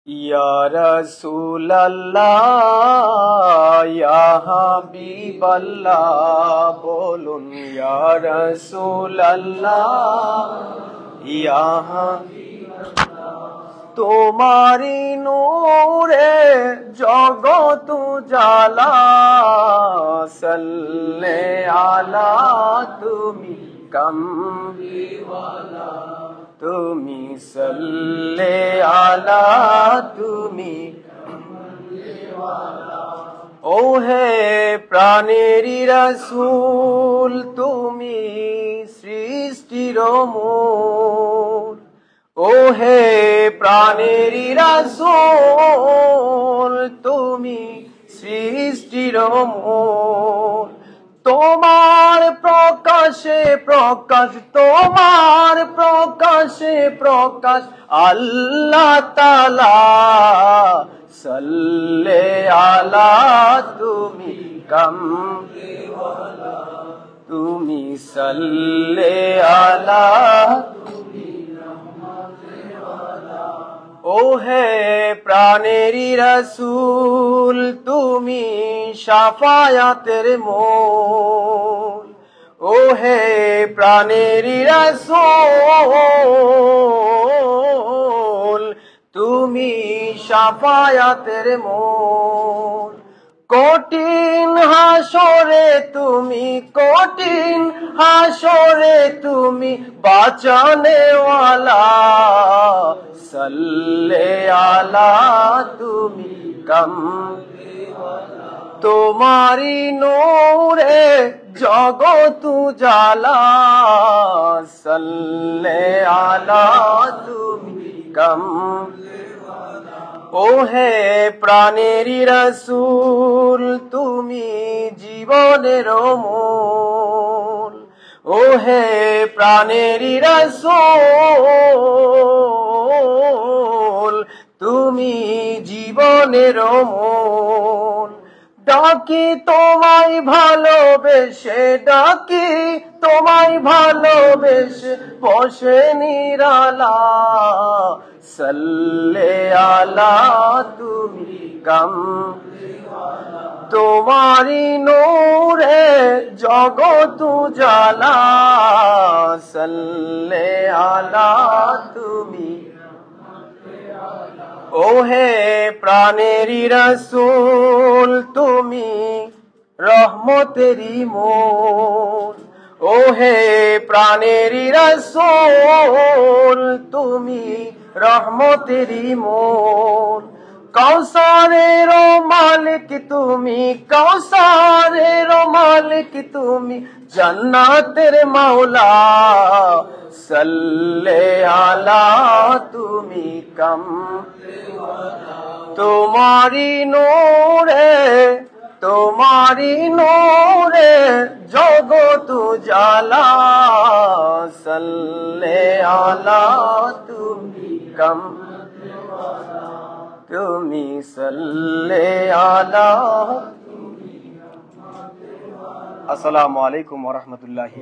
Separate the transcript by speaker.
Speaker 1: ইয়া রাসূলাল্লাহ ইয়া হাবিবাল্লাহ বলুন ইয়া রাসূলাল্লাহ ইয়া তোমারি নূরে জগত জালা সাল্লে আলা তুমি কামলিওয়ালা তুমি সাল্লে আলা তুমি ও হে প্রাণেরি রাসূল তুমি সৃষ্টির মূল ও হে প্রাণেরি রাসূল তুমি সৃষ্টির মূল তোমার প্রকাশে প্রকাশ তোমার প্রকাশে প্রকাশ আল্লাহ তাআলা সাল্লে আলা তুমি কামলিওয়ালা তুমি সাল্লে আলা ও হে প্রাণেরি রাসূল তুমি শাফায়াতের মূল ও হে প্রাণেরি রাসূল তুমি শাফায়াতের মূল কঠিন হাসরে তুমি বাঁচানেওয়ালা সাল্লে আলা তুমি কামলিওয়ালা তোমারি নূরে জগত জালা সাল্লে আলা তুমি কামলিওয়ালা ও হে প্রাণেরি রাসূল তুমি জীবনের মূল ও হে প্রাণেরি রাসূল তুমি জীবনের মূল ডাকি তোমায় ভালোবেসে বসে নিরালা সাল্লে আলা তুমি কামলিওয়ালা তোমারি নূরে জগত জালা সাল্লে আলা তুমি ও হে প্রাণেরি রাসূল তুমি রহমতেরি মূল ও হে প্রাণেরি রাসূল তুমি রহমতেরি মূল কৌসারের মালিক তুমি জান্নাতের মাওলা সাল্লে আলা তুমি কামলিওয়ালা তোমারি নূরে জগত জালা সাল্লে আলা তুমি কামলিওয়ালা তুমি সাল্লে আলা আসসালামু আলাইকুম ওয়া রাহমাতুল্লাহি